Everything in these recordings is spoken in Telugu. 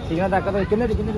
చికెన్ తక్కువ కింద కింద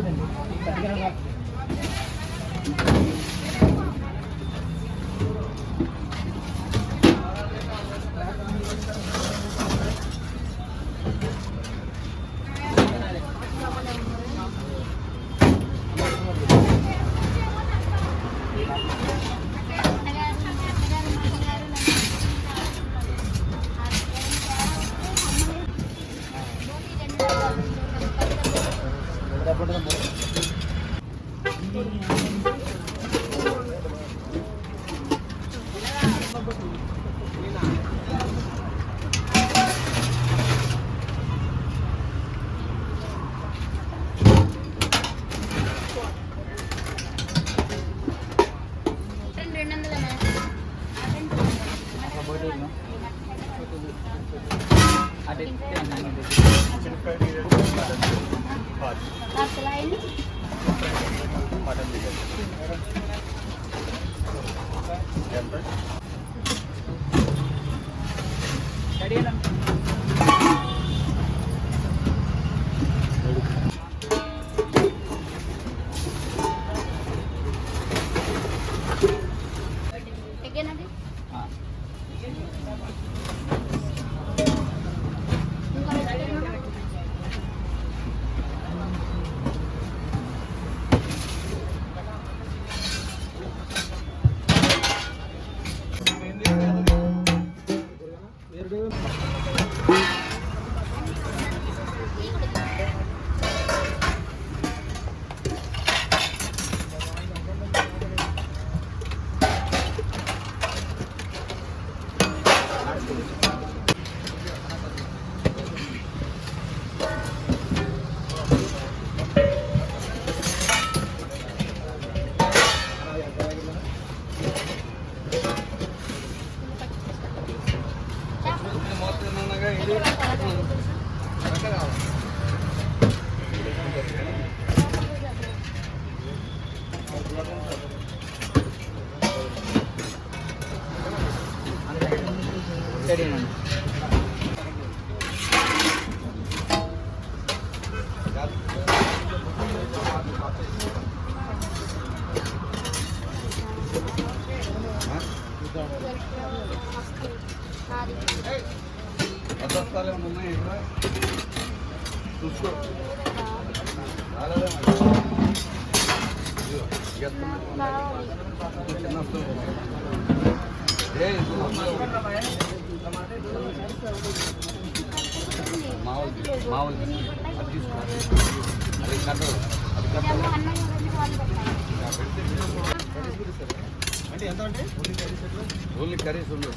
ఓన్లీ కర్రీస్ ఉన్నాయి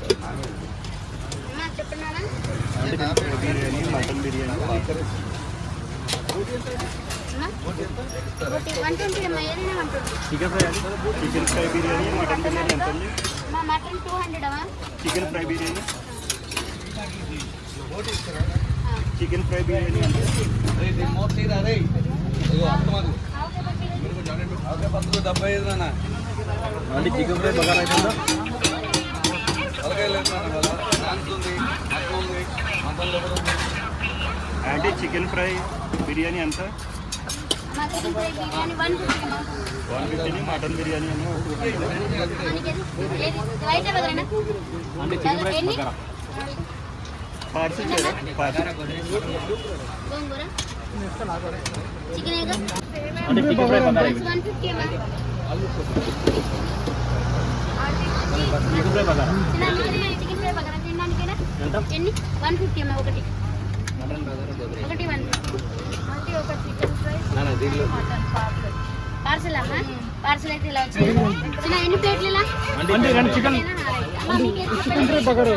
biryani mutton biryani chicken fry chicken fry biryani mutton biryani ఎంత అండి? Mutton 200 chicken fry biryani chicken fry biryani ఎంత? అంటే చికెన్ ఫ్రై బగారా అవుతుందా? అంటే చికెన్ ఫ్రై బిర్యానీ ఎంత? 150, మటన్ బిర్యానీ ఏమో అంటే చికెన్ ఫ్రై బగారా పార్సిల్ చేయరా? పార్సిల్ అంటే chicken fry bagara chicken fry bagara ఎంత? 150 ఒకటి పార్సల్ అమ్మా. పార్సల్ అయితే ఇలా వచ్చింది. ఎన్ని ప్లేట్లు ఇలా? అంటే రెండు చికెన్ చికెన్ ఫ్రై బగారా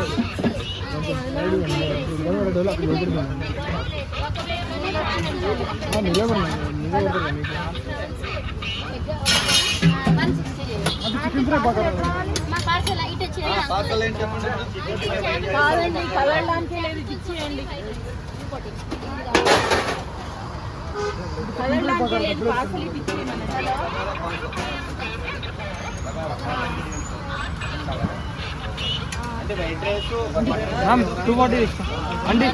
మా పార్సల్ ఇటు వచ్చినాయి పార్సల్ ఏంటి చెప్పండి. కాదండి కదలడానికి లేదు, ఇచ్చేయండి. కదలడానికి లేదు, పార్సల్ ఇటు ఇచ్చేయమని. అంటే వైట్ రైస్ 240 అండి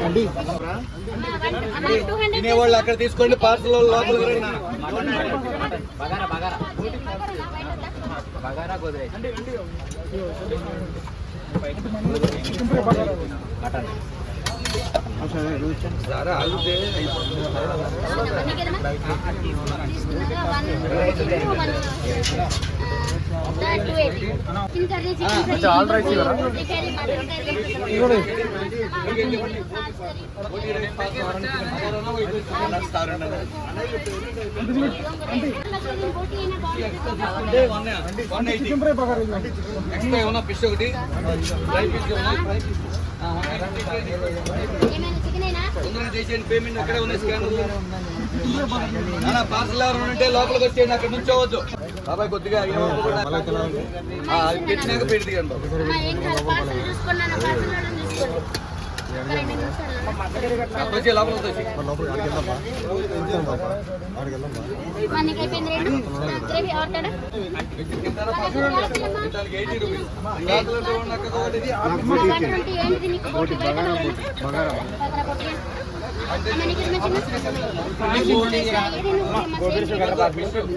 అండి తినేవాళ్ళు అక్కడ తీసుకోండి, పార్సల్ లోపలికి రండి. సారా ఆగితే ఎక్స్ట్రా ఏమన్నా ఫిష్ ఒకటి ఫ్రై ఫిష్ తొందరగా చేసేయండి. పేమెంట్ అక్కడే ఉన్నాయి స్కానర్లు. పార్సల్ ఎవరు ఉంటే లోపలికి వచ్చేయండి, అక్కడ నుంచోవద్దు. బాబాయ్ కొద్దిగా పెట్టినాక పెట్టి దిగండి బాబు. వచ్చే లోపలికి వచ్చి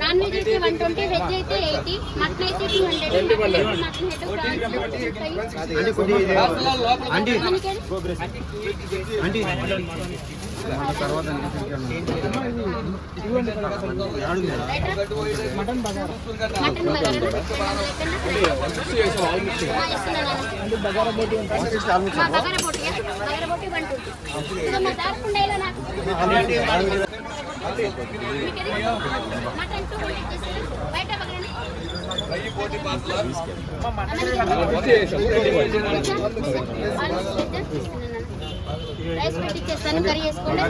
నాన్ వెజ్ అయితే 120, వెజ్ అయితే 80, మటన్ అయితే 200. రైస్ పెట్టిచ్చేస్తాను, కర్రీ వేసుకోండి.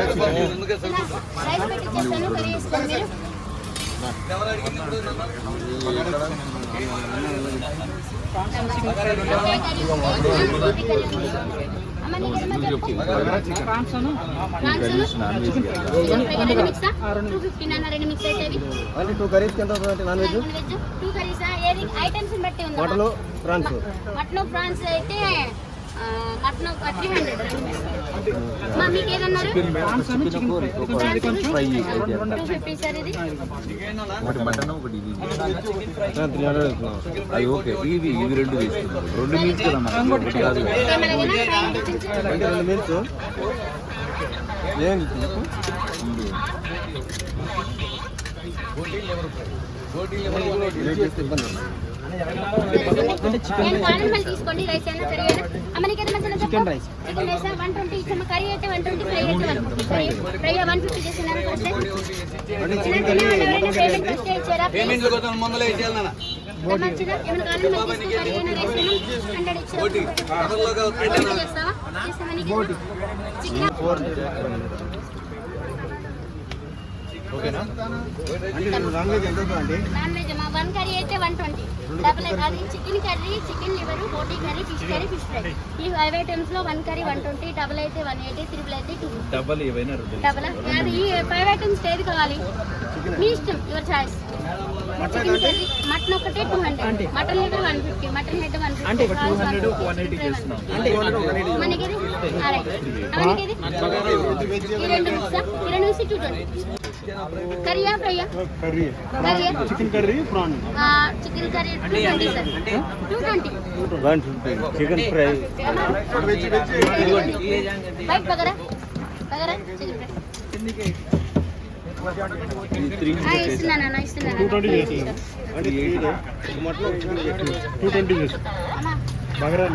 రైస్ పెట్టిచ్చేస్తాను, కర్రీ వేసుకోండి. మటన్ ఫ్రాన్స్ అయితే మటన్ 300. మీకు ఏదన్నారు 250 సార్. ఇది అది ఓకే. ఇవి రెండు తీసుకున్నాం, 2 మీల్స్ కదా మనకి కాదు. 2 మీల్స్ తీసుకోండి. రైస్ అయినా కర్రీ అయినా అమ్మనికి చికెన్ రైస్ 120 ఇచ్చాము. కర్రీ అయితే 120, ఫ్రై అయితే 150. ఫ్రై 150 చేసినారు. నాన్ వెజ్ ఎంత అండి? నాన్ వెజ్ మా 1 కర్రీ అయితే 120, డబుల్ అది chicken curry, chicken liver, boti curry, fish curry, fish fry. ఈ 5 ఐటమ్స్ లో 1 కర్రీ 120, డబుల్ అయితే 180, త్రిబుల్ అయితే 250. డబల్ ఏవైనా డబుల్ అది ఈ 5 ఐటమ్స్ ఏది కావాలి మీ ఇష్టం, your choice. Chicken curry mutton ఒకటే 200, మటన్ లివర్ 150, మటన్ హెడ్ 150, అంటే 200 180 చేస్తున్నాం. అంటే మనకి ఇది మనకి ఇది ఈ రెండు మిక్స్ 220. కర్రీయా ఫ్రైయా? Curry chicken curry prawn chicken curry 220 sir. 220 chicken fry white bagara chicken fry ఇస్తున్నాను. 220 చేసి అంటే 220 చేసి బగరా